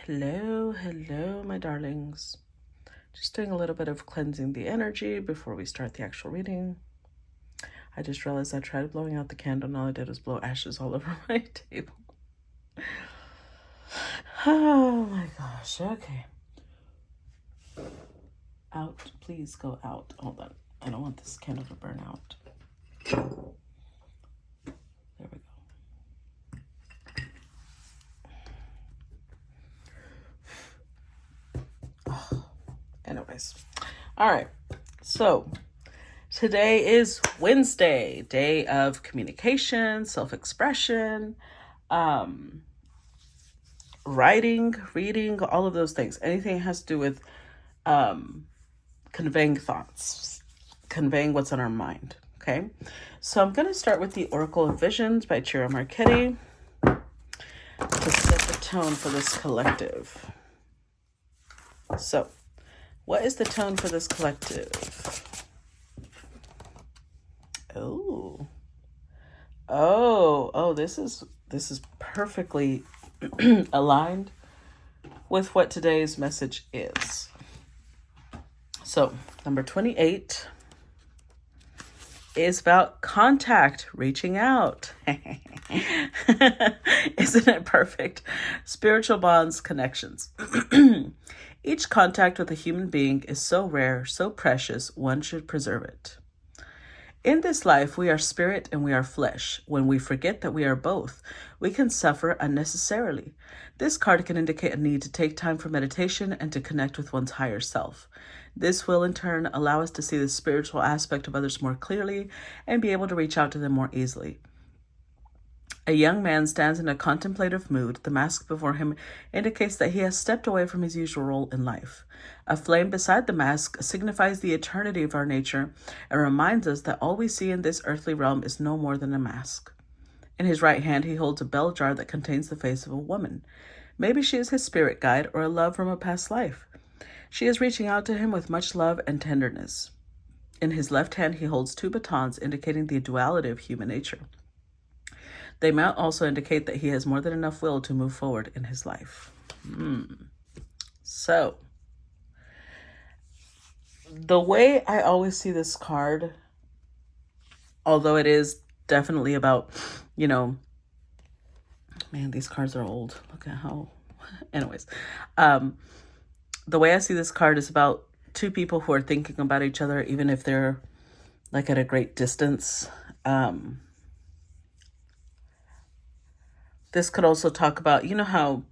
Hello, my darlings. Just doing a little bit of cleansing the energy before we start the actual reading. I just realized I tried blowing out the candle and all I did was blow ashes all over my table. Oh my gosh, okay. Out, please go out. Hold on. I don't want this candle to burn out. There we go. Oh, anyways. All right. So today is Wednesday, day of communication, self-expression, writing, reading, all of those things. Anything that has to do with conveying thoughts, conveying what's on our mind. Okay, so I'm going to start with the Oracle of Visions by Chira Marchetti to set the tone for this collective. So, what is the tone for this collective? Oh, this is perfectly aligned with what today's message is. So, number 28 is about contact, reaching out. Isn't it perfect? Spiritual bonds, connections. Each contact with a human being is so rare, so precious, one should preserve it. In this life, we are spirit and we are flesh. When we forget that we are both, we can suffer unnecessarily. This card can indicate a need to take time for meditation and to connect with one's higher self. This will, in turn, allow us to see the spiritual aspect of others more clearly and be able to reach out to them more easily. A young man stands in a contemplative mood. The mask before him indicates that he has stepped away from his usual role in life. A flame beside the mask signifies the eternity of our nature and reminds us that all we see in this earthly realm is no more than a mask. In his right hand, he holds a bell jar that contains the face of a woman. Maybe she is his spirit guide or a love from a past life. She is reaching out to him with much love and tenderness. In his left hand, he holds two batons, indicating the duality of human nature. They might also indicate that he has more than enough will to move forward in his life. So, the way I always see this card, although it is definitely about, man, these cards are old. Look at how, anyways. The way I see this card is about two people who are thinking about each other, even if they're like at a great distance. This could also talk about, how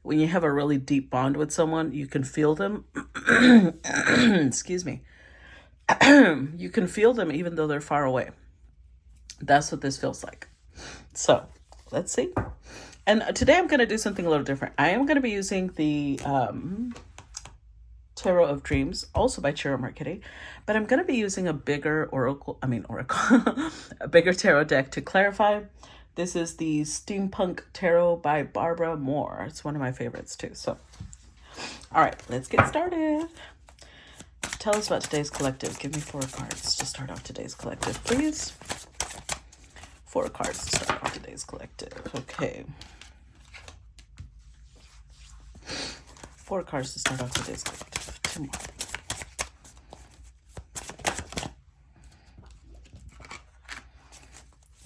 when you have a really deep bond with someone, you can feel them. Excuse me. You can feel them even though they're far away. That's what this feels like. So let's see. And today I'm going to do something a little different. I am going to be using the Tarot of Dreams, also by Chira Marchetti, but I'm going to be using a bigger a bigger tarot deck to clarify. This is the Steampunk Tarot by Barbara Moore. It's one of my favorites too. So, all right, let's get started. Tell us about today's collective. Give me 4 cards to start off today's collective, please. 4 cards to start off today's collective. Okay. 4 cards to start off today's collective. 2 more.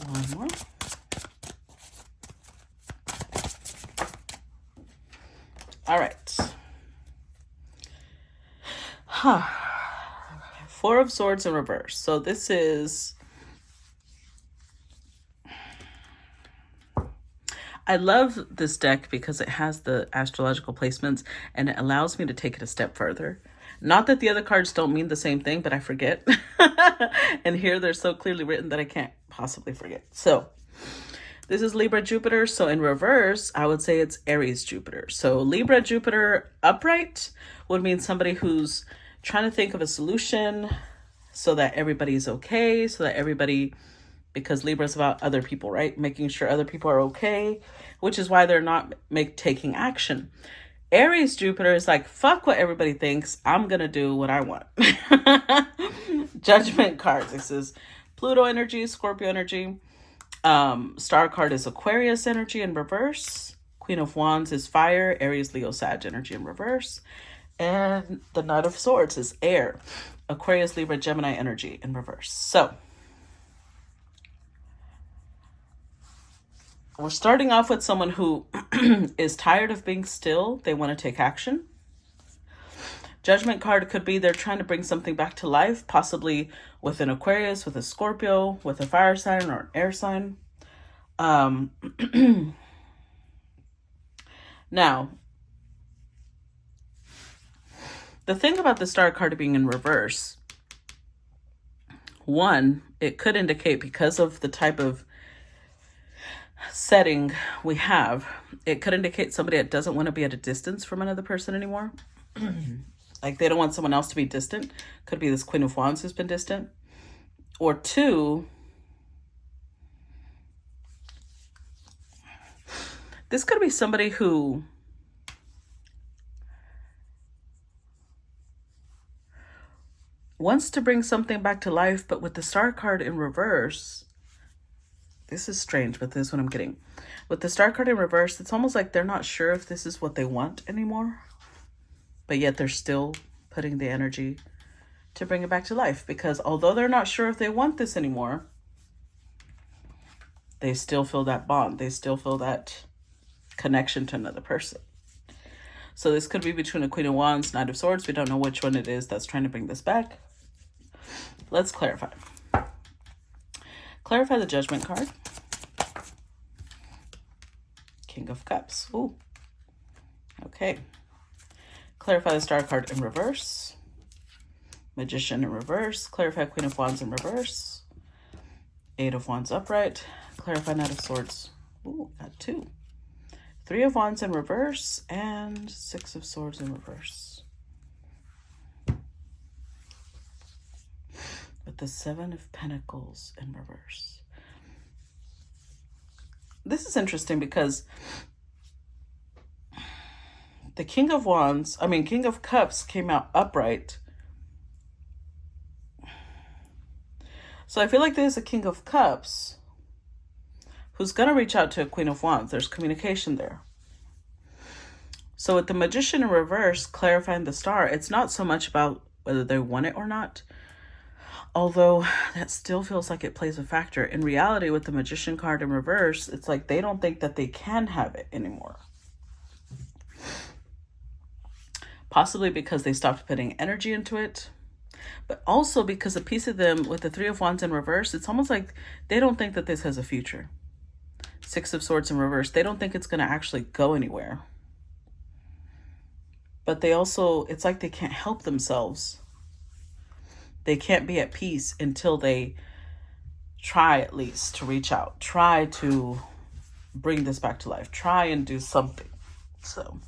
One more. All right. 4 of Swords in reverse. So this is... I love this deck because it has the astrological placements and it allows me to take it a step further. Not that the other cards don't mean the same thing, but I forget. And here they're so clearly written that I can't possibly forget. So this is Libra Jupiter. So in reverse, I would say it's Aries Jupiter. So Libra Jupiter upright would mean somebody who's trying to think of a solution so that everybody's okay, so that everybody, because Libra is about other people, right? Making sure other people are okay, which is why they're not taking action. Aries Jupiter is like, fuck what everybody thinks. I'm going to do what I want. Judgment cards. This is Pluto energy, Scorpio energy. Star card is Aquarius energy in reverse. Queen of Wands is fire, Aries, Leo, Sag energy in reverse. And the Knight of Swords is air, Aquarius, Libra, Gemini energy in reverse. So we're starting off with someone who is tired of being still. They want to take action. Judgment card could be they're trying to bring something back to life, possibly with an Aquarius, with a Scorpio, with a fire sign or an air sign. Now, the thing about the Star card being in reverse, one, it could indicate, because of the type of setting we have, it could indicate somebody that doesn't want to be at a distance from another person anymore. Like they don't want someone else to be distant. Could be this Queen of Wands who's been distant. Or two, this could be somebody who wants to bring something back to life, but with the Star card in reverse, this is strange, but this is what I'm getting. With the Star card in reverse, it's almost like they're not sure if this is what they want anymore, but yet they're still putting the energy to bring it back to life, because although they're not sure if they want this anymore, they still feel that bond. They still feel that connection to another person. So this could be between a Queen of Wands, Knight of Swords. We don't know which one it is that's trying to bring this back. Let's clarify. Clarify the Judgment card. King of Cups. Ooh. Okay. Clarify the Star card in reverse. Magician in reverse. Clarify Queen of Wands in reverse. Eight of Wands upright. Clarify Knight of Swords. Ooh, got two. Three of Wands in reverse and Six of Swords in reverse. With the Seven of Pentacles in reverse. This is interesting because the King of Cups came out upright. So I feel like there's a King of Cups who's going to reach out to a Queen of Wands. There's communication there. So with the Magician in reverse, clarifying the Star, it's not so much about whether they want it or not, although that still feels like it plays a factor. In reality, with the Magician card in reverse, it's like they don't think that they can have it anymore. Possibly because they stopped putting energy into it, but also because a piece of them with the Three of Wands in reverse, it's almost like they don't think that this has a future. Six of Swords in reverse, they don't think it's going to actually go anywhere. But they also, it's like they can't help themselves. They can't be at peace until they try at least to reach out, try to bring this back to life, try and do something. So,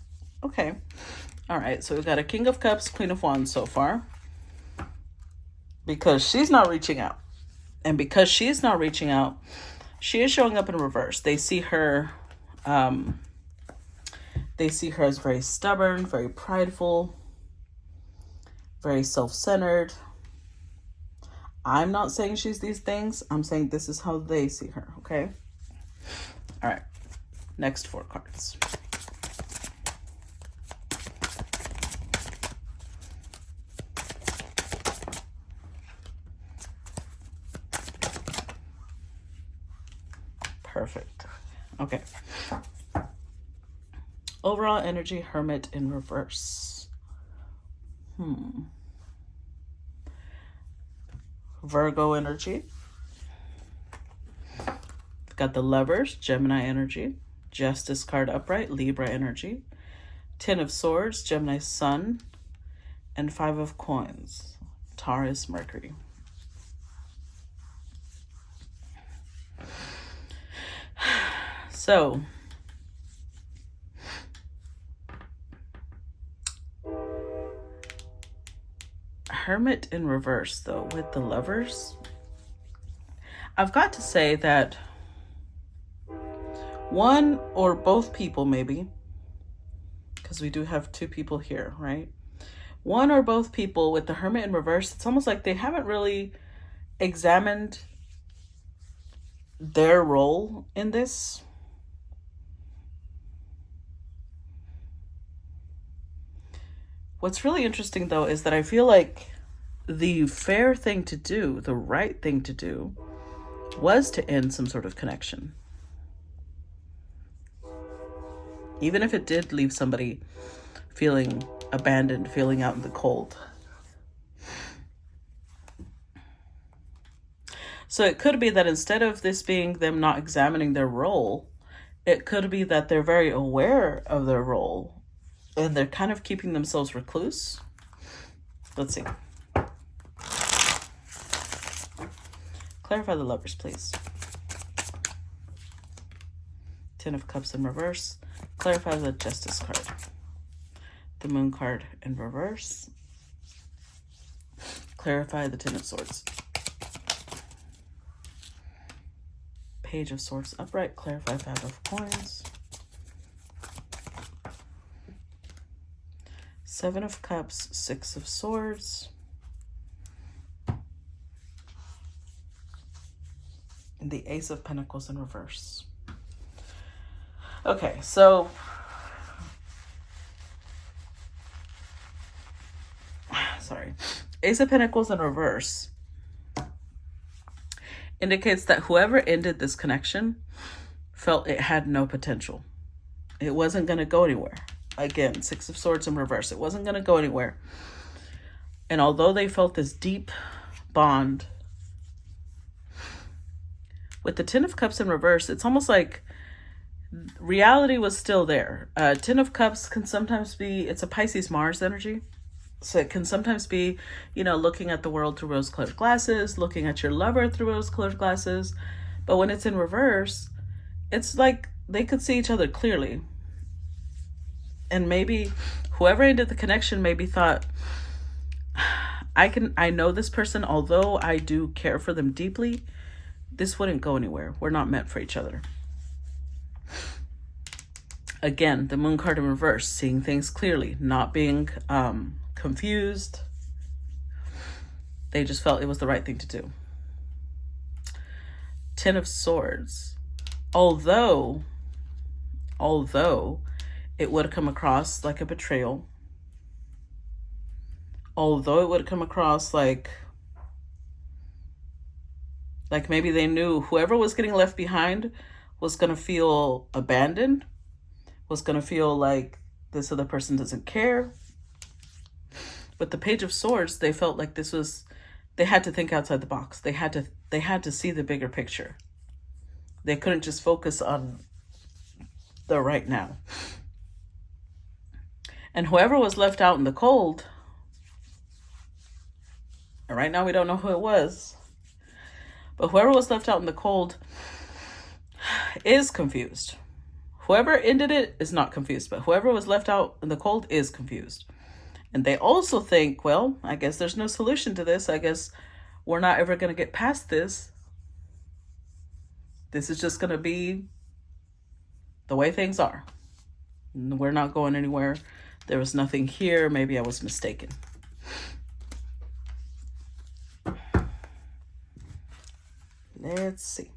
okay. All right, so we've got a King of Cups, Queen of Wands so far, because she's not reaching out. And because she's not reaching out, she is showing up in reverse. They see her as very stubborn, very prideful, very self-centered. I'm not saying she's these things. I'm saying this is how they see her, okay? All right, next four cards. Perfect. Okay. Overall energy, Hermit in reverse. Virgo energy. We've got the Lovers, Gemini energy. Justice card upright, Libra energy. Ten of Swords, Gemini Sun. And Five of Coins, Taurus Mercury. So, Hermit in reverse, though, with the Lovers. I've got to say that one or both people, maybe, because we do have two people here, right? One or both people with the Hermit in reverse, it's almost like they haven't really examined their role in this. What's really interesting, though, is that I feel like the fair thing to do, the right thing to do, was to end some sort of connection. Even if it did leave somebody feeling abandoned, feeling out in the cold. So it could be that instead of this being them not examining their role, it could be that they're very aware of their role and they're kind of keeping themselves recluse. Let's see. Clarify the Lovers, please. Ten of Cups in reverse. Clarify the Justice card. The Moon card in reverse. Clarify the Ten of Swords. Page of Swords upright. Clarify Five of Coins. Seven of Cups, Six of Swords. And the Ace of Pentacles in reverse. Okay, so sorry. Ace of Pentacles in reverse indicates that whoever ended this connection felt it had no potential. It wasn't going to go anywhere. Again, Six of Swords in reverse. It wasn't going to go anywhere. And although they felt this deep bond, with the Ten of Cups in reverse, it's almost like reality was still there. Ten of Cups can sometimes be, it's a Pisces Mars energy. So it can sometimes be, looking at the world through rose-colored glasses, looking at your lover through rose-colored glasses. But when it's in reverse, it's like they could see each other clearly. And maybe whoever ended the connection maybe thought, I know this person, although I do care for them deeply, this wouldn't go anywhere. We're not meant for each other. Again, the Moon card in reverse, seeing things clearly, not being confused. They just felt it was the right thing to do. Ten of Swords. Although it would come across like a betrayal, although it would come across like maybe they knew whoever was getting left behind was going to feel abandoned, was going to feel like this other person doesn't care. But the Page of Swords, they felt like they had to think outside the box. They had to see the bigger picture. They couldn't just focus on the right now. And whoever was left out in the cold, and right now we don't know who it was, but whoever was left out in the cold is confused. Whoever ended it is not confused, but whoever was left out in the cold is confused. And they also think, well, I guess there's no solution to this. I guess we're not ever going to get past this. This is just going to be the way things are. We're not going anywhere. There was nothing here. Maybe I was mistaken. Let's see.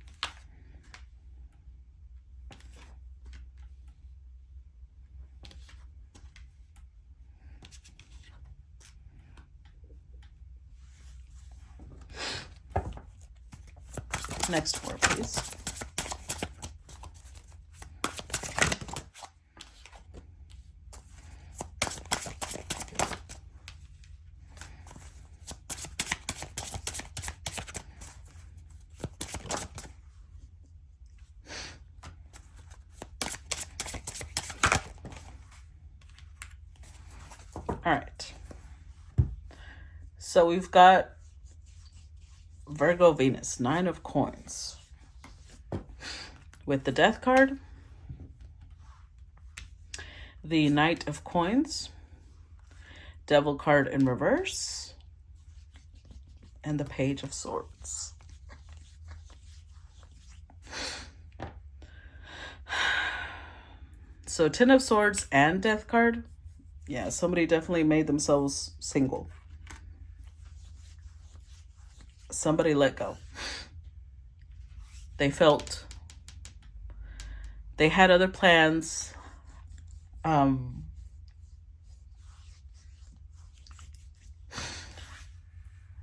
Next four, please. All right. So we've got Virgo Venus, Nine of Coins. With the Death card, the Knight of Coins, Devil card in reverse, and the Page of Swords. So Ten of Swords and Death card. Yeah, somebody definitely made themselves single. Somebody let go. They felt they had other plans.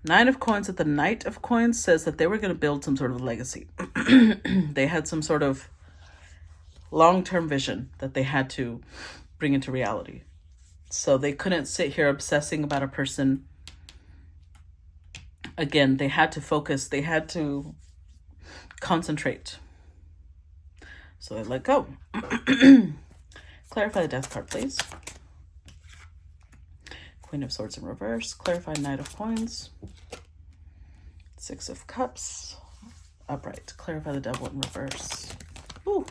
Nine of Coins at the Knight of Coins says that they were going to build some sort of legacy. They had some sort of long-term vision that they had to bring into reality. So they couldn't sit here obsessing about a person. Again, they had to focus. They had to concentrate. So they let go. Clarify the Death card, please. Queen of Swords in reverse. Clarify Knight of Coins. Six of Cups. Upright. Clarify the Devil in reverse. Ooh.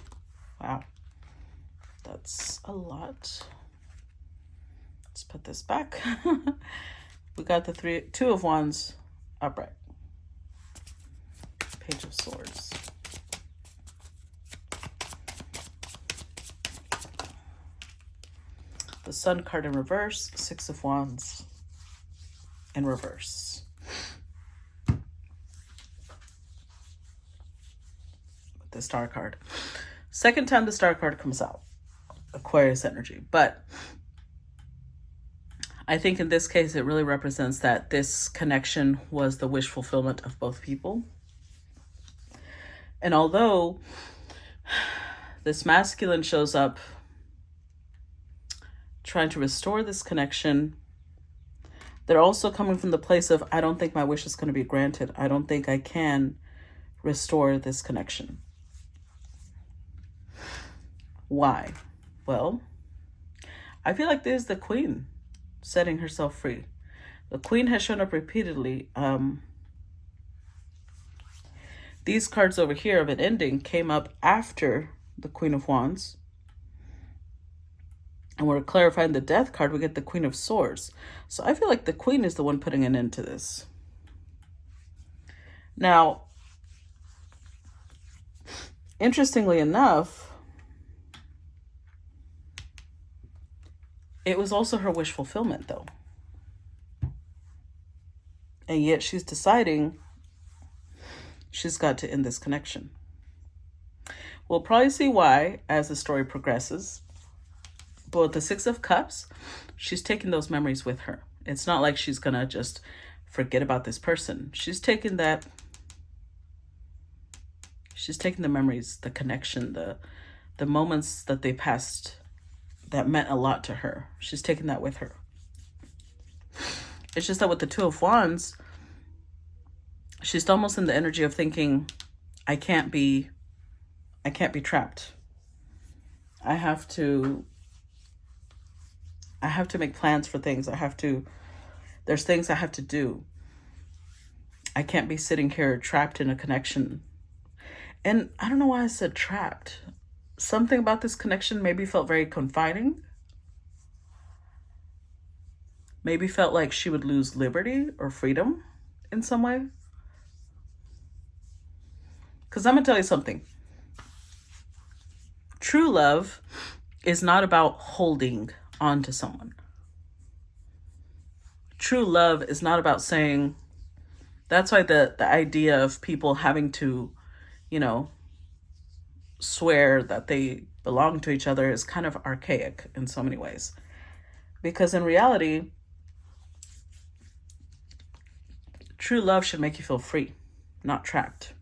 Wow. That's a lot. Let's put this back. We got the Two of Wands upright. Page of Swords. The Sun card in reverse. Six of Wands in reverse. The Star card. Second time the Star card comes out. Aquarius energy. But I think in this case, it really represents that this connection was the wish fulfillment of both people. And although this masculine shows up trying to restore this connection, they're also coming from the place of, I don't think my wish is going to be granted. I don't think I can restore this connection. Why? Well, I feel like there's the Queen setting herself free. The Queen has shown up repeatedly. These cards over here of an ending came up after the Queen of Wands. And we're clarifying the Death card, we get the Queen of Swords. So I feel like the Queen is the one putting an end to this. Now, interestingly enough, it was also her wish fulfillment, though. And yet she's deciding she's got to end this connection. We'll probably see why as the story progresses. But with the Six of Cups, she's taking those memories with her. It's not like she's going to just forget about this person. She's taking the memories, the connection, the moments that they passed that meant a lot to her. She's taking that with her. It's just that with the Two of Wands, she's almost in the energy of thinking, I can't be trapped. I have to make plans for things. There's things I have to do. I can't be sitting here trapped in a connection. And I don't know why I said trapped. Something about this connection maybe felt very confining. Maybe felt like she would lose liberty or freedom in some way. Because I'm going to tell you something. True love is not about holding on to someone. True love is not about saying, that's why the idea of people having to, swear that they belong to each other is kind of archaic in so many ways. Because in reality, true love should make you feel free, not trapped.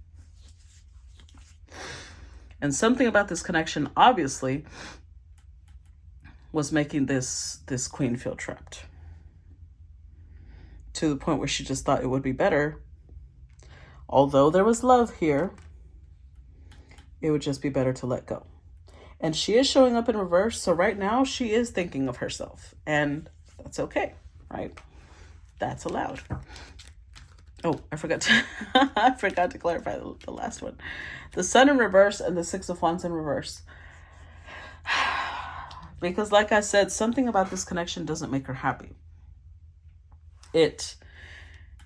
And something about this connection, obviously, was making this Queen feel trapped. To the point where she just thought it would be better. Although there was love here, it would just be better to let go. And she is showing up in reverse. So right now she is thinking of herself. And that's okay, right? That's allowed. Oh, I forgot to clarify the last one. The Sun in reverse and the Six of Wands in reverse. Because like I said, something about this connection doesn't make her happy.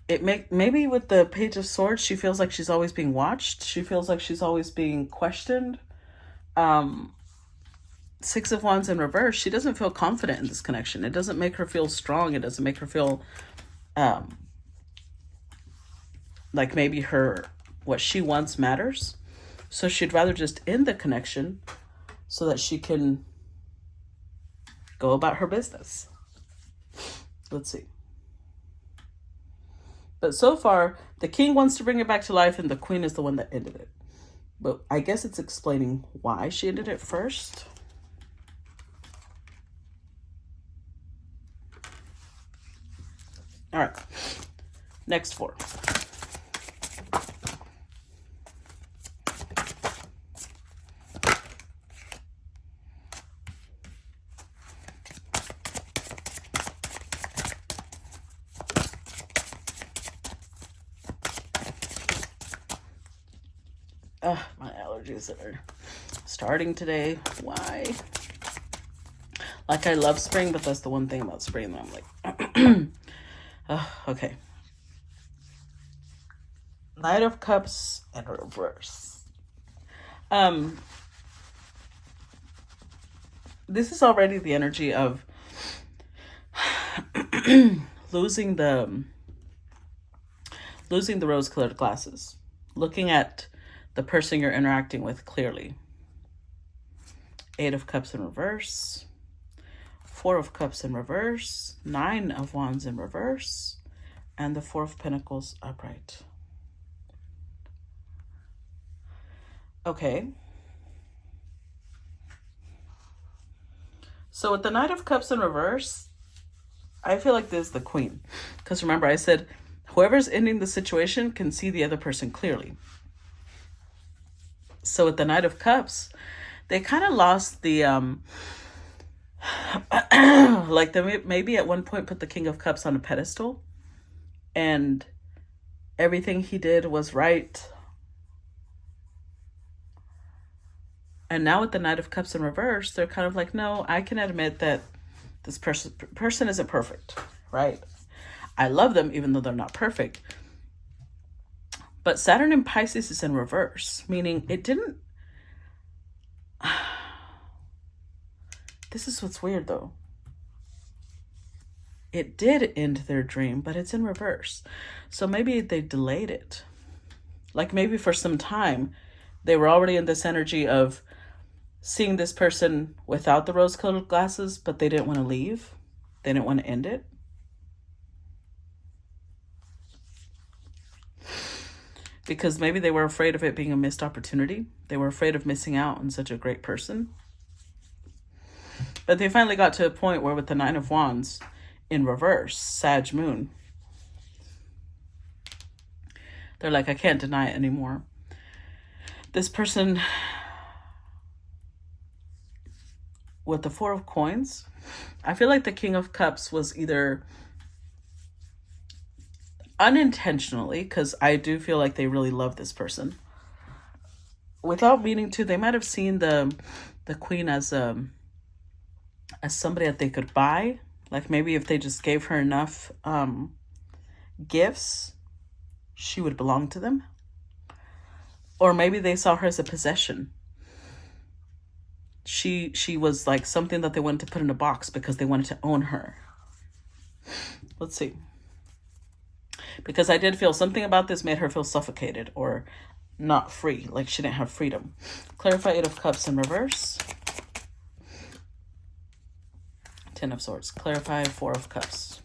Maybe with the Page of Swords, she feels like she's always being watched. She feels like she's always being questioned. Six of Wands in reverse, she doesn't feel confident in this connection. It doesn't make her feel strong. It doesn't make her feel like maybe what she wants matters. So she'd rather just end the connection so that she can go about her business. Let's see. But so far, the king wants to bring it back to life and the queen is the one that ended it. But I guess it's explaining why she ended it first. All right. Next 4. My allergies are starting today. Why? Like, I love spring, but that's the one thing about spring that I'm like, okay. Knight of Cups and reverse. This is already the energy of losing the rose-colored glasses. Looking at the person you're interacting with clearly. 8 of Cups in reverse. 4 of Cups in reverse. 9 of Wands in reverse. And the 4 of Pentacles upright. Okay. So with the Knight of Cups in reverse, I feel like this is the Queen. Because remember, I said whoever's ending the situation can see the other person clearly. So with the Knight of Cups, they kind of lost the, like they maybe at one point put the King of Cups on a pedestal and everything he did was right. And now with the Knight of Cups in reverse, they're kind of like, no, I can admit that this person isn't perfect, right? I love them even though they're not perfect. But Saturn in Pisces is in reverse, meaning it didn't... This is what's weird, though. It did end their dream, but it's in reverse. So maybe they delayed it. Like maybe for some time, they were already in this energy of seeing this person without the rose-colored glasses, but they didn't want to leave. They didn't want to end it. Because maybe they were afraid of it being a missed opportunity. They were afraid of missing out on such a great person. But they finally got to a point where with the 9 of Wands in reverse, Sag Moon, they're like, I can't deny it anymore. This person with the 4 of Coins, I feel like the King of Cups was either unintentionally, because I do feel like they really love this person, without meaning to, they might have seen the Queen as somebody that they could buy. Like maybe if they just gave her enough gifts, she would belong to them. Or maybe they saw her as a possession. She was like something that they wanted to put in a box because they wanted to own her. Let's see. Because I did feel something about this made her feel suffocated or not free, like she didn't have freedom. Clarify 8 of Cups in reverse. 10 of Swords. Clarify 4 of Cups.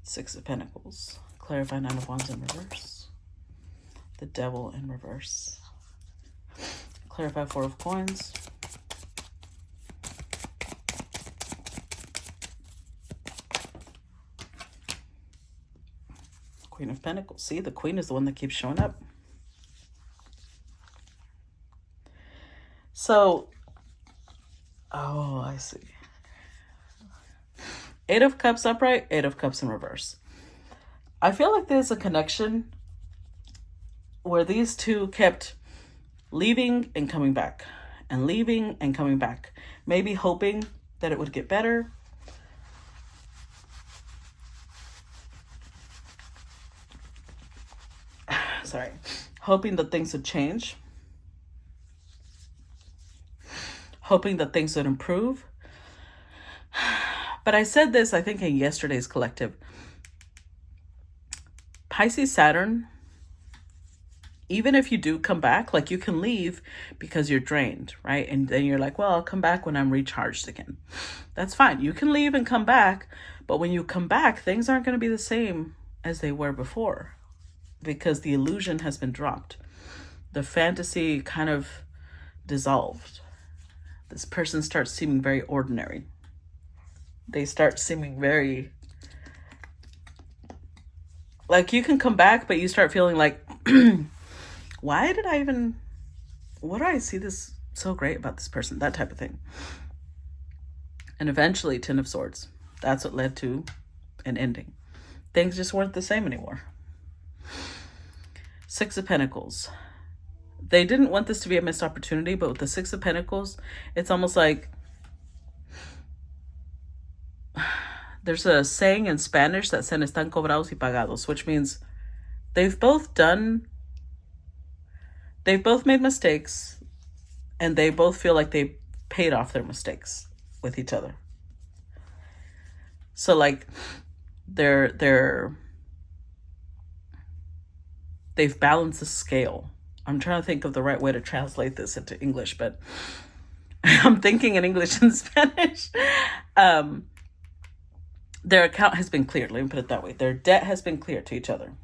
6 of Pentacles. Clarify 9 of Wands in reverse. The Devil in reverse. Clarify 4 of Coins. Queen of Pentacles. See, the Queen is the one that keeps showing up. So, oh, I see. 8 of Cups upright, 8 of Cups in reverse. I feel like there's a connection where these two kept leaving and coming back and leaving and coming back, maybe hoping that it would get better. Sorry, hoping that things would change, hoping that things would improve. But I said this, I think, in yesterday's collective. Pisces Saturn, even if you do come back, like you can leave because you're drained, right? And then you're like, well, I'll come back when I'm recharged again. That's fine. You can leave and come back. But when you come back, things aren't going to be the same as they were before, because the illusion has been dropped. The fantasy kind of dissolved. This person starts seeming very ordinary. They start seeming very, like, you can come back, but you start feeling like, what do I see this so great about this person? That type of thing. And eventually, Ten of Swords. That's what led to an ending. Things just weren't the same anymore. Six of Pentacles. They didn't want this to be a missed opportunity, but with the Six of Pentacles, it's almost like there's a saying in Spanish that says están cobrados y pagados, which means they've both made mistakes, and they both feel like they paid off their mistakes with each other. So like they've balanced the scale. I'm trying to think of the right way to translate this into English, but I'm thinking in English and Spanish. Their account has been cleared. Let me put it that way. Their debt has been cleared to each other.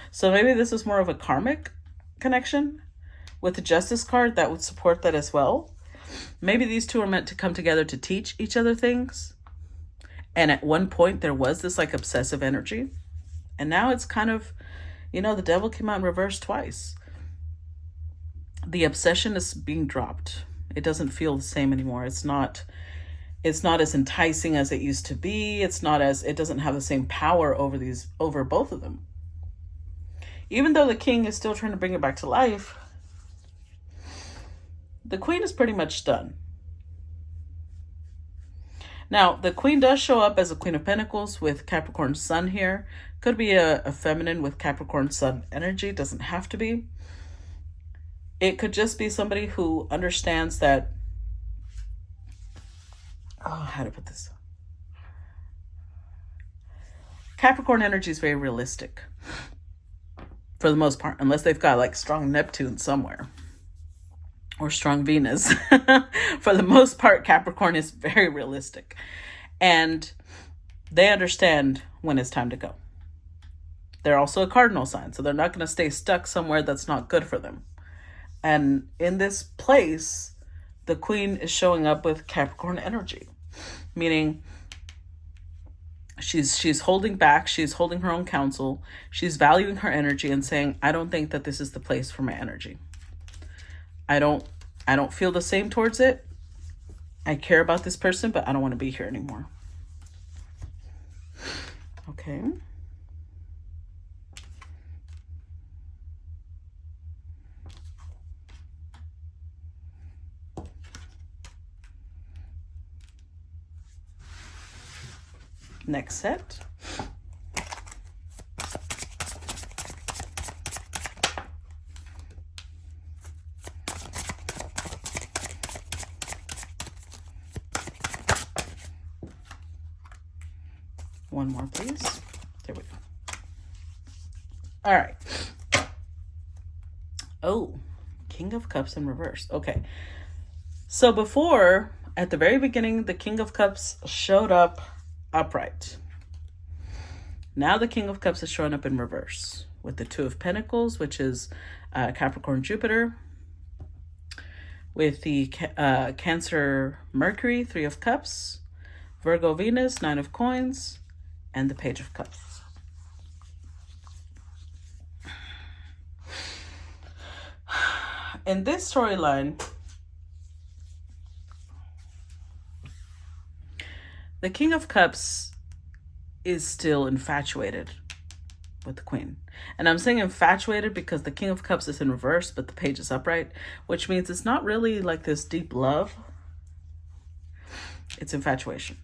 So maybe this is more of a karmic connection with the Justice card that would support that as well. Maybe these two are meant to come together to teach each other things. And at one point there was this like obsessive energy. And now it's kind of, the devil came out in reverse twice. The obsession is being dropped. It doesn't feel the same anymore. It's not as enticing as it used to be. It doesn't have the same power over both of them. Even though the king is still trying to bring it back to life, the queen is pretty much done. Now, the queen does show up as a Queen of Pentacles with Capricorn Sun here. Could be a feminine with Capricorn Sun energy. Doesn't have to be. It could just be somebody who understands that, how to put this? Capricorn energy is very realistic for the most part, unless they've got like strong Neptune somewhere or strong Venus. For the most part, Capricorn is very realistic, and they understand when it's time to go. They're also a cardinal sign, so they're not going to stay stuck somewhere that's not good for them. And in this place, the queen is showing up with Capricorn energy, meaning she's holding back, she's holding her own counsel, she's valuing her energy and saying, I don't think that this is the place for my energy. I don't feel the same towards it. I care about this person, but I don't want to be here anymore. Okay. Next set. One more, please. There we go. All right. Oh, King of Cups in reverse. Okay. So before, at the very beginning, the King of Cups showed up upright. Now the King of Cups is showing up in reverse with the Two of Pentacles, which is Capricorn Jupiter, with the Cancer Mercury, Three of Cups, Virgo Venus, Nine of Coins, and the Page of Cups. In this storyline, the King of Cups is still infatuated with the Queen. And I'm saying infatuated because the King of Cups is in reverse, but the Page is upright, which means it's not really like this deep love. It's infatuation.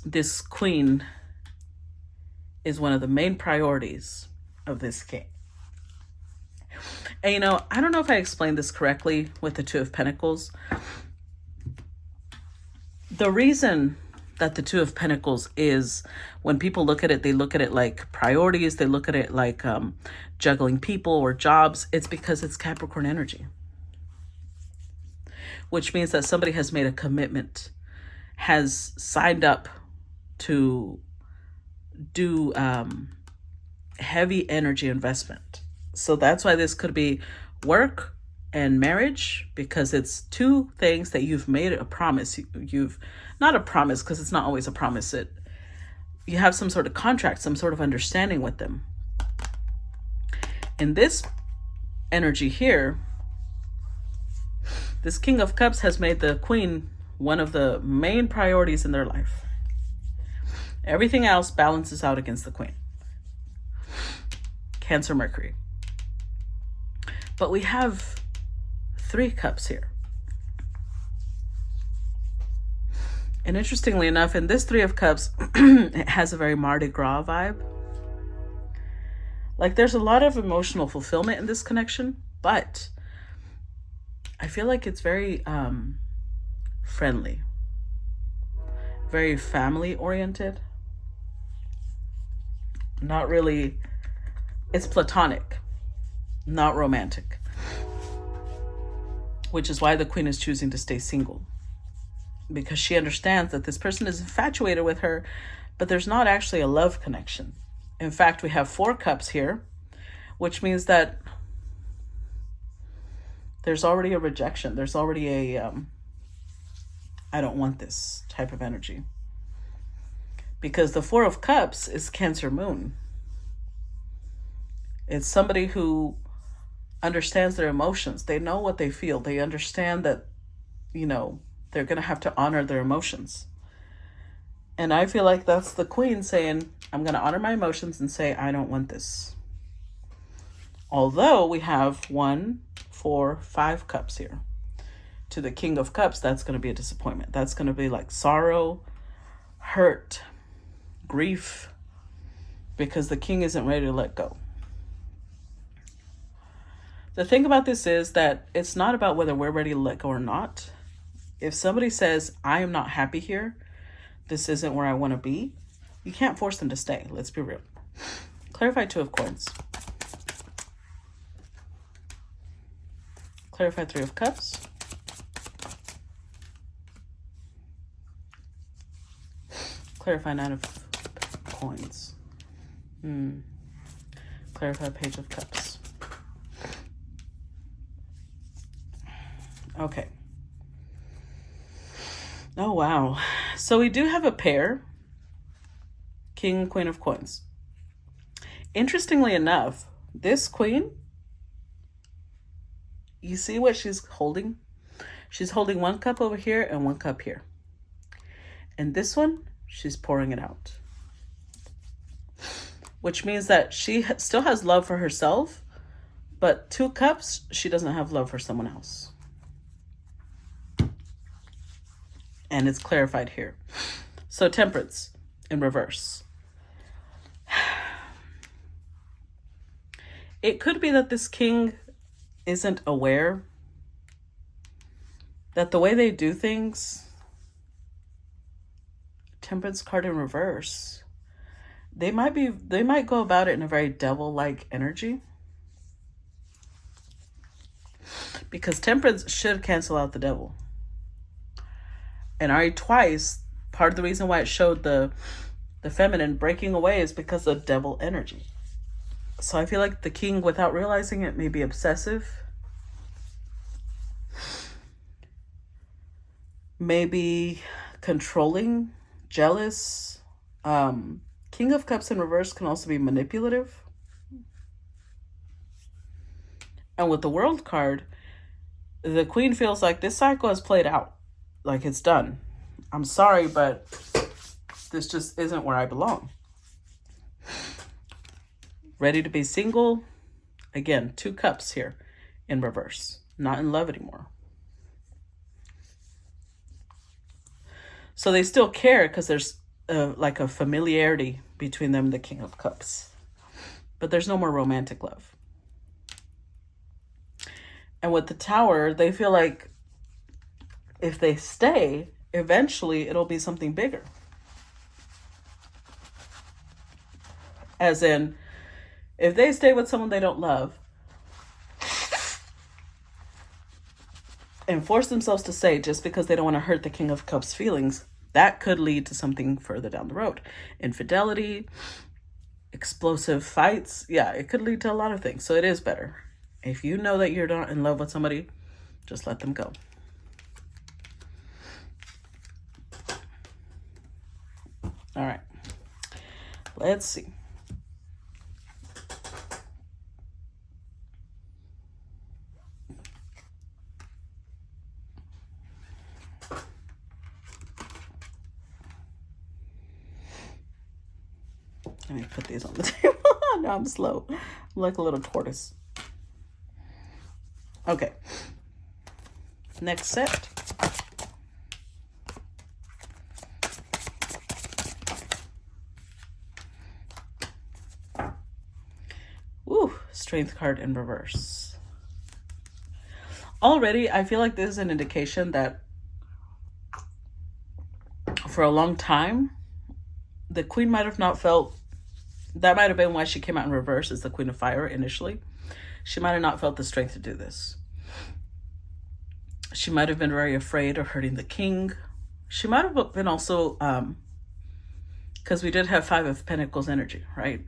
This Queen is one of the main priorities of this king. And I don't know if I explained this correctly with the Two of Pentacles. The reason that the Two of Pentacles is, when people look at it, they look at it like priorities. They look at it like juggling people or jobs. It's because it's Capricorn energy, which means that somebody has made a commitment, has signed up to do heavy energy investment. So that's why this could be work and marriage, because it's two things that you've made a promise. You've not a promise, because it's not always a promise. You have some sort of contract, some sort of understanding with them. In this energy here, this King of Cups has made the Queen one of the main priorities in their life. Everything else balances out against the Queen. Cancer, Mercury. But we have 3 cups here. And interestingly enough, in this 3 of Cups, it has a very Mardi Gras vibe. Like, there's a lot of emotional fulfillment in this connection, but I feel like it's very friendly, very family oriented. Not really, it's platonic, not romantic, which is why the Queen is choosing to stay single, because she understands that this person is infatuated with her, but there's not actually a love connection. In fact, we have 4 cups here, which means that there's already a rejection. There's already a, I don't want this type of energy. Because the 4 of Cups is Cancer Moon. It's somebody who understands their emotions. They know what they feel. They understand that, you know, they're going to have to honor their emotions. And I feel like that's the Queen saying, I'm going to honor my emotions and say, I don't want this. Although we have 1, 4, 5 cups here. To the King of Cups, that's going to be a disappointment. That's going to be like sorrow, hurt, grief, because the King isn't ready to let go. The thing about this is that it's not about whether we're ready to let go or not. If somebody says, I am not happy here, this isn't where I want to be, you can't force them to stay. Let's be real. Clarify 2 of Coins. Clarify 3 of Cups. Clarify 9 of Coins. Clarify Page of Cups. Okay. Oh, wow. So we do have a pair. King, Queen of Coins. Interestingly enough, this Queen, you see what she's holding? She's holding 1 cup over here and 1 cup here. And this one, she's pouring it out. Which means that she still has love for herself, but 2 cups, she doesn't have love for someone else. And it's clarified here. So Temperance in reverse. It could be that this King isn't aware that the way they do things, Temperance card in reverse, they might go about it in a very devil-like energy. Because Temperance should cancel out the devil. And already twice, part of the reason why it showed the feminine breaking away is because of devil energy. So I feel like the King, without realizing it, may be obsessive. Maybe controlling, jealous. King of Cups in reverse can also be manipulative. And with the World card, the Queen feels like this cycle has played out. Like, it's done. I'm sorry, but this just isn't where I belong. Ready to be single. Again, 2 cups here in reverse. Not in love anymore. So they still care because there's like a familiarity between them and the King of Cups. But there's no more romantic love. And with the Tower, they feel like if they stay, eventually it'll be something bigger. As in, if they stay with someone they don't love and force themselves to stay just because they don't want to hurt the King of Cups' feelings, that could lead to something further down the road. Infidelity, explosive fights. Yeah, it could lead to a lot of things. So it is better. If you know that you're not in love with somebody, just let them go. All right. Let's see. Let me put these on the table. Now I'm slow. I'm like a little tortoise. Okay. Next set. Ooh, Strength card in reverse. Already, I feel like this is an indication that for a long time, the Queen might have not felt, that might have been why she came out in reverse as the Queen of Fire initially. She might have not felt the strength to do this. She might have been very afraid of hurting the king. She might have been also, because we did have Five of Pentacles energy, right?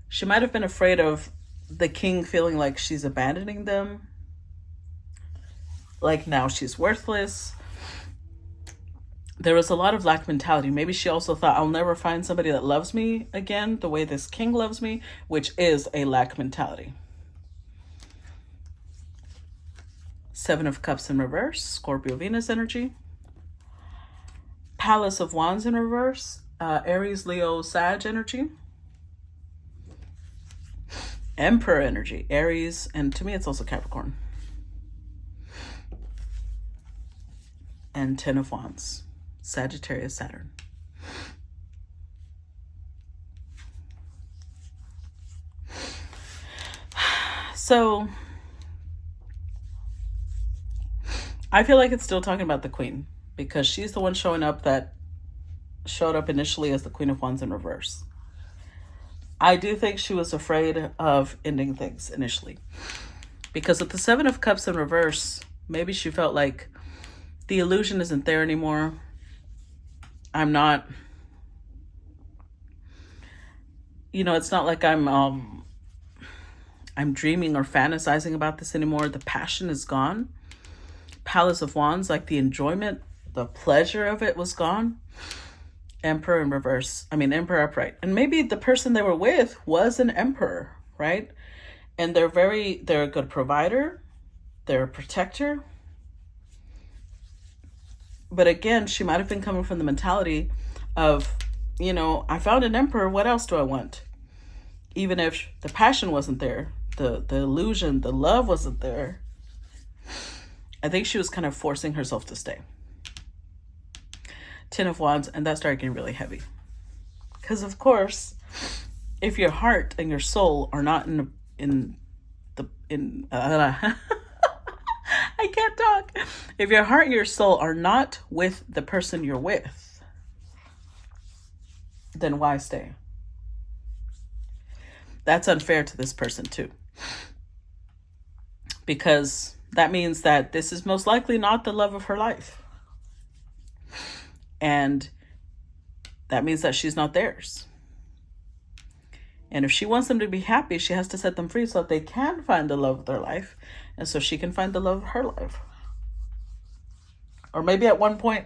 She might have been afraid of the king feeling like she's abandoning them. Like now she's worthless. There was a lot of lack mentality. Maybe she also thought, I'll never find somebody that loves me again the way this king loves me, which is a lack mentality. Seven of Cups in reverse, Scorpio Venus energy. Palace of Wands in reverse, Aries, Leo, Sag energy. Emperor energy, Aries, and to me it's also Capricorn. And Ten of Wands, Sagittarius, Saturn. So I feel like it's still talking about the Queen because she's the one showing up that showed up initially as the Queen of Wands in reverse. I do think she was afraid of ending things initially because with the Seven of Cups in reverse, maybe she felt like the illusion isn't there anymore. I'm not, it's not like I'm dreaming or fantasizing about this anymore. The passion is gone. Palace of Wands, like the enjoyment, the pleasure of it was gone. Emperor in reverse. Emperor upright. And maybe the person they were with was an emperor, right? And they're a good provider. They're a protector. But again, she might have been coming from the mentality of, I found an emperor. What else do I want? Even if the passion wasn't there, the illusion, the love wasn't there. I think she was kind of forcing herself to stay. Ten of Wands, and that started getting really heavy. Because of course, if your heart and your soul are not I can't talk. If your heart and your soul are not with the person you're with, then why stay? That's unfair to this person too. Because that means that this is most likely not the love of her life. And that means that she's not theirs. And if she wants them to be happy, she has to set them free so that they can find the love of their life. And so she can find the love of her life. Or maybe at one point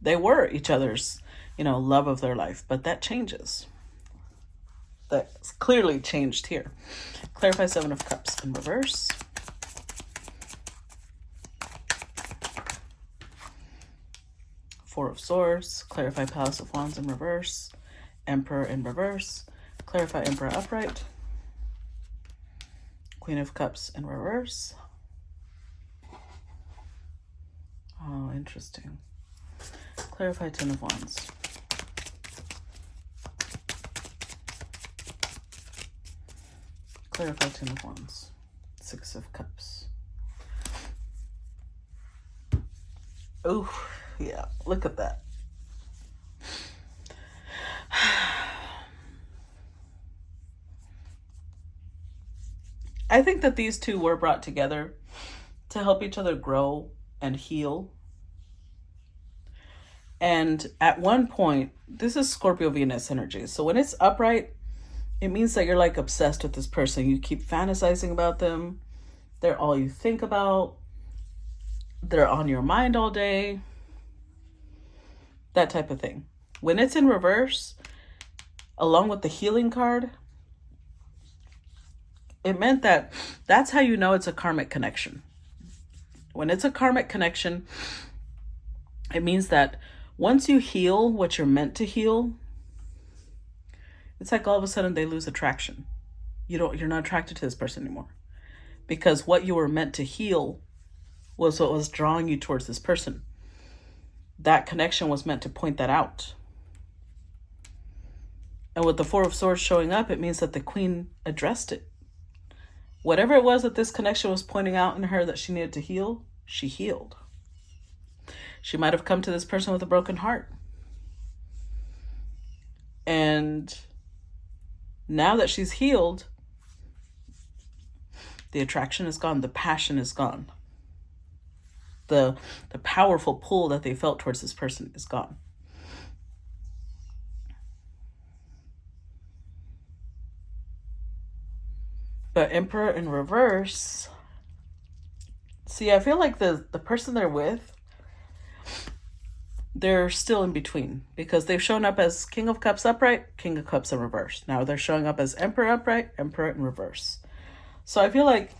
they were each other's, love of their life. But that changes. That's clearly changed here. Clarify Seven of Cups in reverse. Four of Swords. Clarify Palace of Wands in reverse. Emperor in reverse. Clarify Emperor upright. Queen of Cups in reverse. Oh, interesting. Clarify Ten of Wands. Clarify Ten of Wands. Six of Cups. Oh, yeah. Look at that. I think that these two were brought together to help each other grow and heal. And at one point, this is Scorpio Venus energy. So when it's upright, it means that you're like obsessed with this person. You keep fantasizing about them. They're all you think about. They're on your mind all day. That type of thing. When it's in reverse, along with the healing card, it meant that that's how you know it's a karmic connection. When it's a karmic connection, it means that once you heal what you're meant to heal, it's like all of a sudden they lose attraction. You're not attracted to this person anymore. Because what you were meant to heal was what was drawing you towards this person. That connection was meant to point that out. And with the Four of Swords showing up, it means that the Queen addressed it. Whatever it was that this connection was pointing out in her that she needed to heal, she healed. She might have come to this person with a broken heart. And now that she's healed, the attraction is gone. The passion is gone. The powerful pull that they felt towards this person is gone. But Emperor in reverse, see, I feel like the person they're with, they're still in between, because they've shown up as King of Cups upright, King of Cups in reverse. Now they're showing up as Emperor upright, Emperor in reverse. So I feel like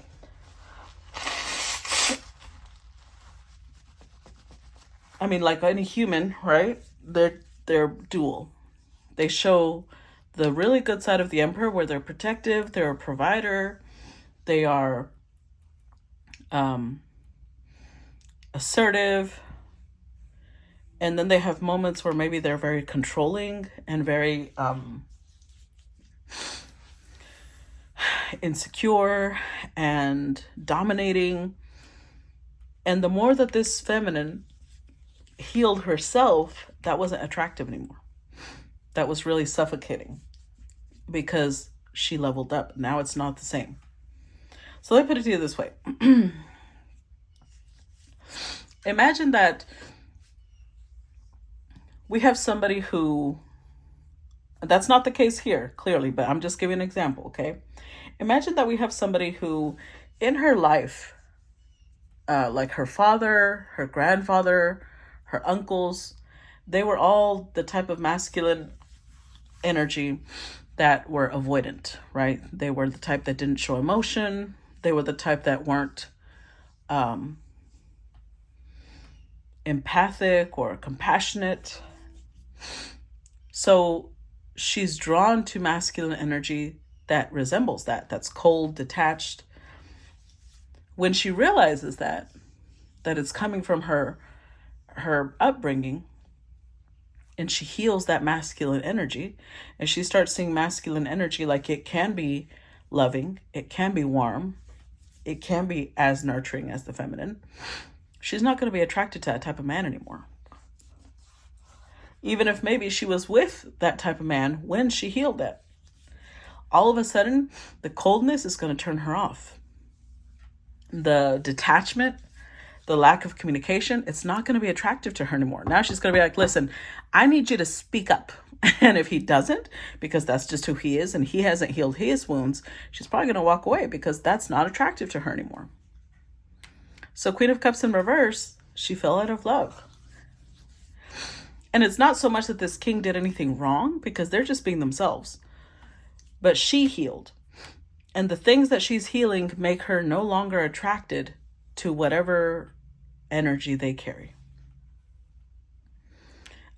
like any human, right? They're dual. They show the really good side of the Emperor, where they're protective, they're a provider, they are assertive, and then they have moments where maybe they're very controlling and very insecure and dominating. And the more that this feminine healed herself, that wasn't attractive anymore. That was really suffocating, because she leveled up. Now it's not the same. So let me put it to you this way. Imagine that we have somebody who, that's not the case here, clearly, but I'm just giving an example, okay? Imagine that we have somebody who, in her life, like her father, her grandfather, her uncles, they were all the type of masculine energy that were avoidant, right? They were the type that didn't show emotion. They were the type that weren't empathic or compassionate. So she's drawn to masculine energy that resembles that. That's cold, detached. When she realizes that it's coming from her upbringing, and she heals that masculine energy, and she starts seeing masculine energy like it can be loving, it can be warm, it can be as nurturing as the feminine, she's not going to be attracted to that type of man anymore. Even if maybe she was with that type of man when she healed that. All of a sudden, the coldness is going to turn her off. The detachment, the lack of communication, it's not going to be attractive to her anymore. Now she's going to be like, listen, I need you to speak up. And if he doesn't, because that's just who he is, and he hasn't healed his wounds, she's probably going to walk away, because that's not attractive to her anymore. So Queen of Cups in reverse, she fell out of love. And it's not so much that this king did anything wrong, because they're just being themselves. But she healed. And the things that she's healing make her no longer attracted to whatever energy they carry.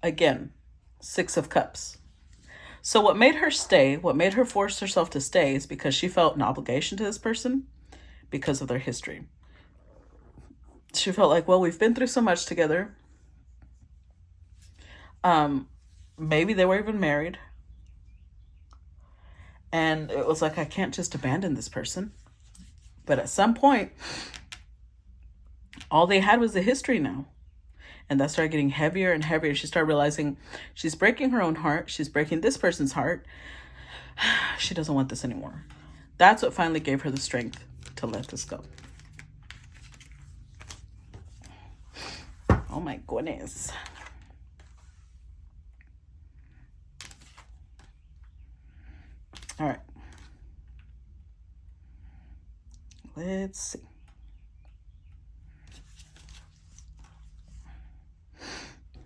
Again, Six of Cups. So what made her stay, what made her force herself to stay, is because she felt an obligation to this person because of their history. She felt like, well, we've been through so much together. Maybe they were even married. And it was like, I can't just abandon this person. But at some point, all they had was the history now. And that started getting heavier and heavier. She started realizing she's breaking her own heart. She's breaking this person's heart. She doesn't want this anymore. That's what finally gave her the strength to let this go. Oh my goodness. Let's see.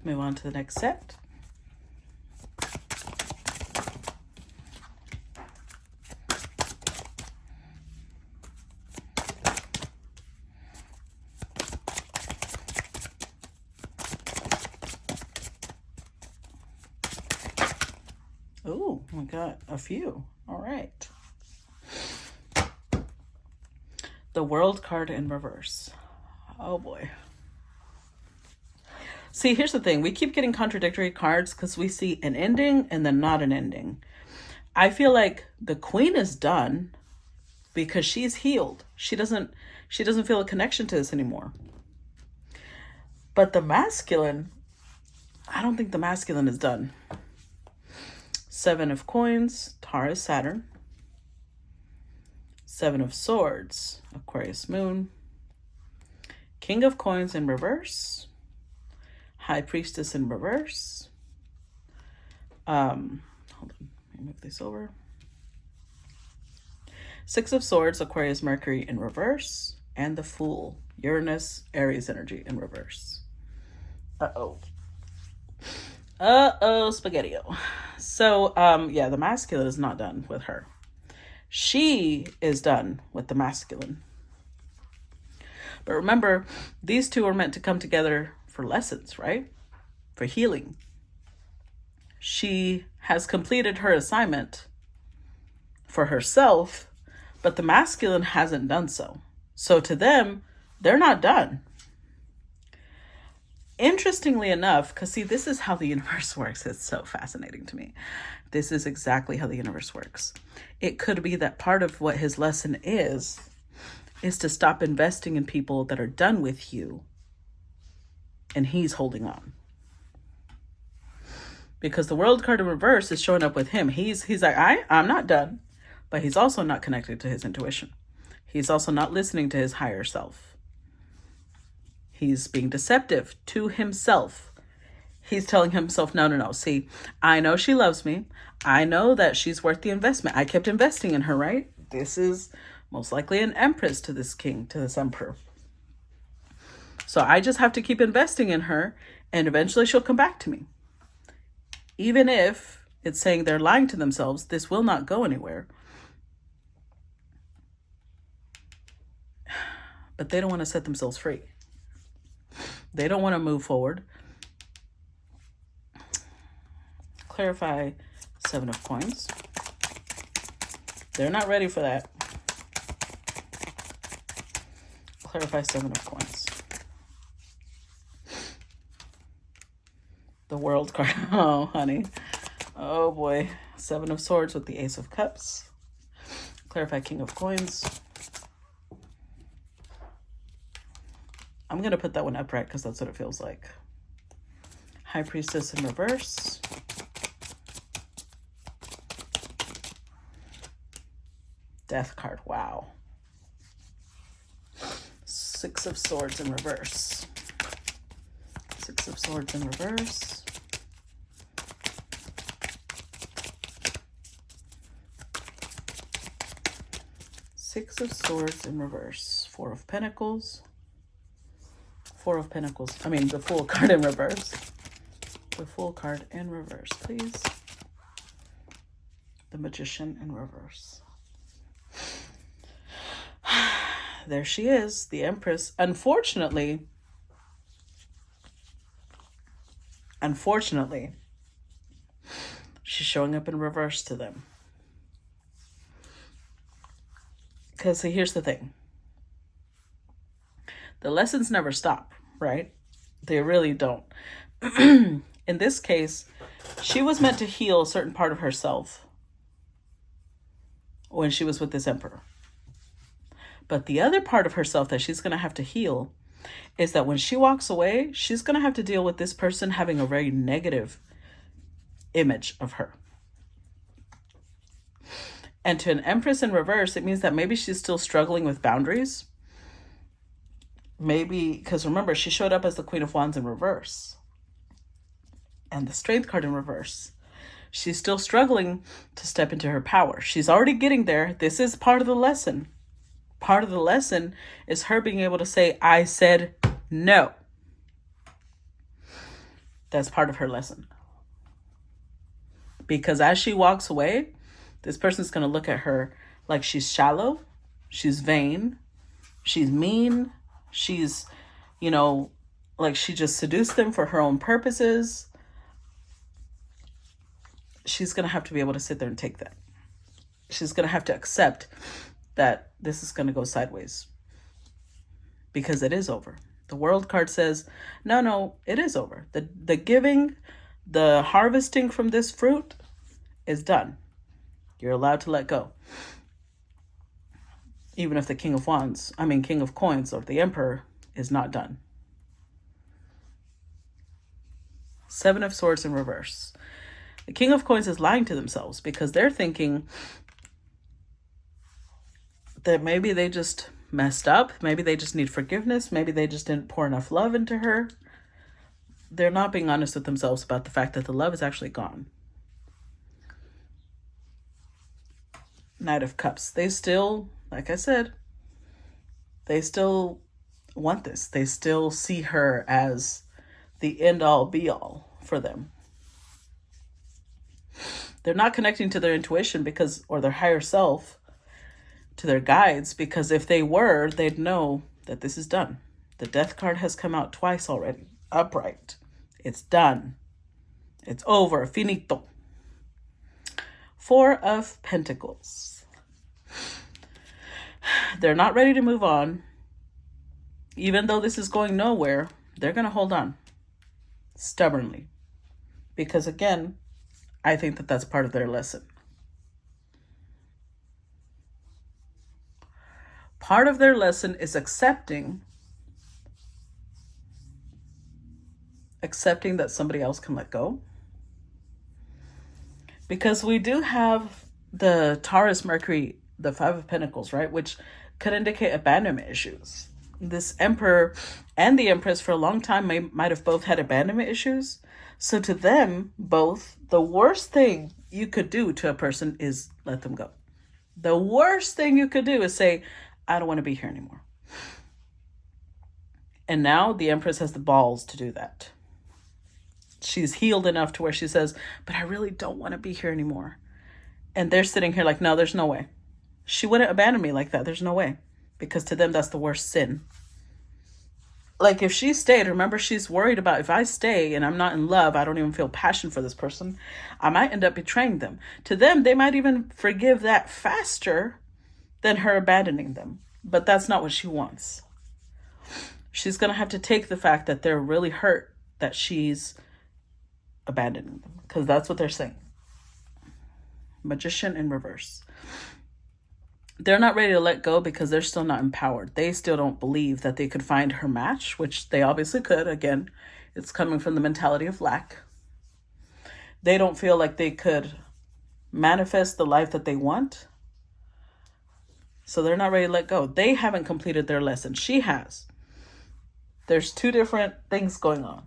Move on to the next set. Oh, we got a few. All right. The World card in reverse. Oh boy. See, here's the thing. We keep getting contradictory cards because we see an ending and then not an ending. I feel like the Queen is done because she's healed. She doesn't feel a connection to this anymore. But the masculine, I don't think the masculine is done. 7 of Coins, Taurus, Saturn. 7 of Swords, Aquarius, Moon. King of Coins in reverse. High Priestess in reverse. Hold on, let me move this over. 6 of Swords, Aquarius, Mercury in reverse. And the Fool, Uranus, Aries energy in reverse. Spaghetti-o. So, yeah, the masculine is not done with her. She is done with the masculine. But remember, these two are meant to come together for lessons, right? For healing. She has completed her assignment for herself, but the masculine hasn't done so. So to them, they're not done. Interestingly enough, because see, this is how the universe works. It's so fascinating to me. This is exactly how the universe works. It could be that part of what his lesson is to stop investing in people that are done with you, and he's holding on. Because the World card in reverse is showing up with him. He's like, I'm not done, but he's also not connected to his intuition. He's also not listening to his higher self. He's being deceptive to himself. He's telling himself, no. See, I know she loves me. I know that she's worth the investment. I kept investing in her, right? This is most likely an empress to this king, to this emperor. So I just have to keep investing in her, and eventually she'll come back to me. Even if it's saying they're lying to themselves, this will not go anywhere. But they don't want to set themselves free. They don't want to move forward. Clarify 7 of Coins. They're not ready for that. Clarify 7 of Coins. The World card. Oh, honey. Oh, boy. 7 of Swords with the Ace of Cups. Clarify King of Coins. I'm going to put that one upright because that's what it feels like. High Priestess in reverse. Death card. Wow. 6 of Swords in reverse. 6 of Swords in reverse. Six of Swords in reverse. 4 of Pentacles. 4 of Pentacles. I mean, the Fool card in reverse. The Fool card in reverse, please. The Magician in reverse. There she is, the Empress. Unfortunately, she's showing up in reverse to them. Because here's the thing. The lessons never stop, right? They really don't. In this case, she was meant to heal a certain part of herself when she was with this emperor. But the other part of herself that she's going to have to heal is that when she walks away, she's going to have to deal with this person having a very negative image of her. And to an Empress in reverse, it means that maybe she's still struggling with boundaries. Maybe, because remember, she showed up as the Queen of Wands in reverse. And the Strength card in reverse. She's still struggling to step into her power. She's already getting there. This is part of the lesson. Part of the lesson is her being able to say, I said no. That's part of her lesson. Because as she walks away, this person's going to look at her like she's shallow, she's vain, she's mean, she's, like she just seduced them for her own purposes. She's going to have to be able to sit there and take that. She's going to have to accept that this is going to go sideways. Because it is over. The World card says, no, it is over. The giving, the harvesting from this fruit is done. You're allowed to let go. Even if the King of Coins or the Emperor is not done. 7 of Swords in reverse. The King of Coins is lying to themselves because they're thinking that maybe they just messed up. Maybe they just need forgiveness. Maybe they just didn't pour enough love into her. They're not being honest with themselves about the fact that the love is actually gone. Knight of Cups. They still, like I said, they still want this. They still see her as the end all be all for them. They're not connecting to their intuition or their higher self, to their guides, because if they were, they'd know that this is done. The Death card has come out twice already. Upright. It's done. It's over. Finito. 4 of Pentacles. They're not ready to move on. Even though this is going nowhere, they're going to hold on. Stubbornly. Because again, I think that that's part of their lesson. Part of their lesson is accepting that somebody else can let go. Because we do have the Taurus Mercury, the 5 of Pentacles, right? Which could indicate abandonment issues. This Emperor and the Empress for a long time might have both had abandonment issues. So to them both, the worst thing you could do to a person is let them go. The worst thing you could do is say, I don't want to be here anymore. And now the Empress has the balls to do that. She's healed enough to where she says, but I really don't want to be here anymore. And they're sitting here like, no, there's no way. She wouldn't abandon me like that. There's no way. Because to them, that's the worst sin. Like if she stayed, remember, she's worried about if I stay and I'm not in love, I don't even feel passion for this person, I might end up betraying them. To them, they might even forgive that faster than her abandoning them. But that's not what she wants. She's going to have to take the fact that they're really hurt that she's abandoning them. Because that's what they're saying. Magician in reverse. They're not ready to let go because they're still not empowered. They still don't believe that they could find her match, which they obviously could. Again, it's coming from the mentality of lack. They don't feel like they could manifest the life that they want. So they're not ready to let go. They haven't completed their lesson. She has. There's 2 different things going on.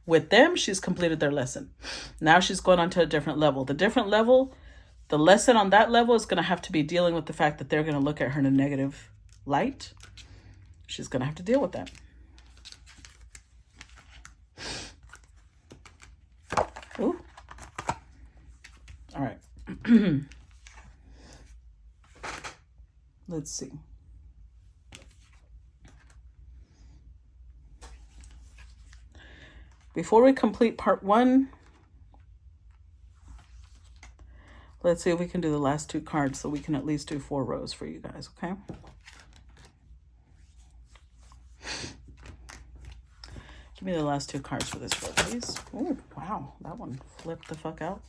With them, she's completed their lesson. Now she's going on to a different level. The lesson on that level is going to have to be dealing with the fact that they're going to look at her in a negative light. She's going to have to deal with that. Ooh. All right. Let's see. Before we complete part 1, let's see if we can do the last 2 cards so we can at least do 4 rows for you guys, okay? Give me the last 2 cards for this row, please. Oh, wow. That one flipped the fuck out.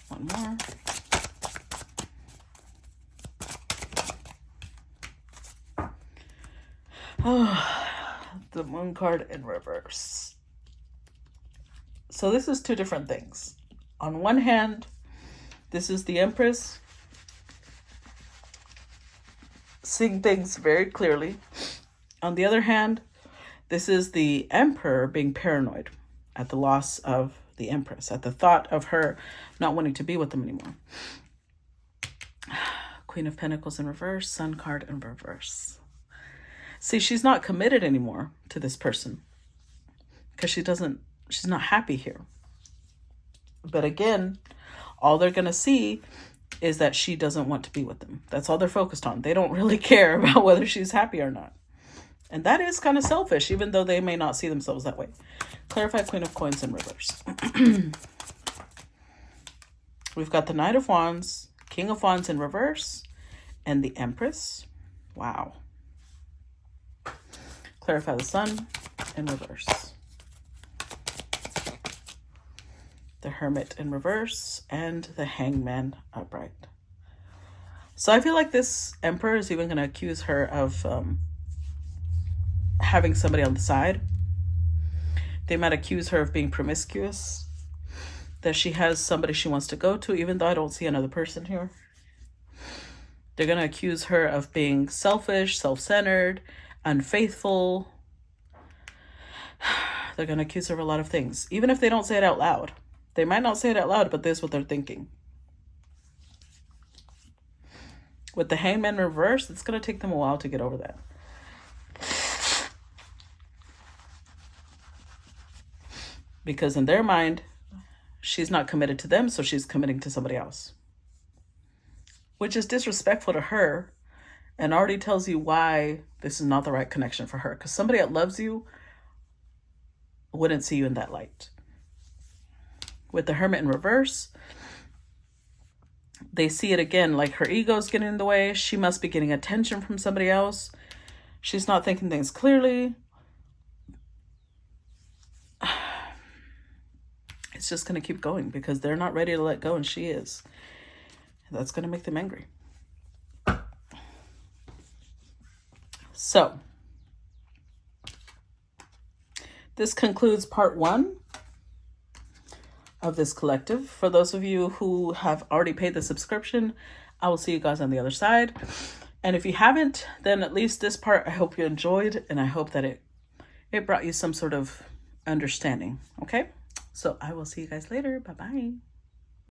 One more. Oh, the Moon card in reverse. So this is 2 different things. On one hand, this is the Empress seeing things very clearly. On the other hand, this is the Emperor being paranoid at the loss of the Empress, at the thought of her not wanting to be with them anymore. Queen of Pentacles in reverse, Sun card in reverse. See, she's not committed anymore to this person because she's not happy here. But again, all they're going to see is that she doesn't want to be with them. That's all they're focused on. They don't really care about whether she's happy or not. And that is kind of selfish, even though they may not see themselves that way. Clarify Queen of Coins in reverse. We've got the Knight of Wands, King of Wands in reverse, and the Empress. Wow. Clarify the Sun in reverse. The Hermit in reverse, and the Hangman upright. So I feel like this Emperor is even going to accuse her of having somebody on the side. They might accuse her of being promiscuous, that she has somebody she wants to go to, even though I don't see another person here. They're going to accuse her of being selfish, self-centered, unfaithful. They're going to accuse her of a lot of things, even if they don't say it out loud. They might not say it out loud, but this is what they're thinking. With the Hangman reverse, it's going to take them a while to get over that. Because in their mind, she's not committed to them, so she's committing to somebody else. Which is disrespectful to her and already tells you why this is not the right connection for her. Because somebody that loves you wouldn't see you in that light. With the Hermit in reverse, they see it again like her ego's getting in the way. She must be getting attention from somebody else. She's not thinking things clearly. It's just going to keep going because they're not ready to let go, and she is. That's going to make them angry. So, this concludes part 1 of this collective. For those of you who have already paid the subscription, I will see you guys on the other side. And if you haven't, then at least this part I hope you enjoyed, and I hope that it brought you some sort of understanding. Okay? So I will see you guys later. Bye-bye.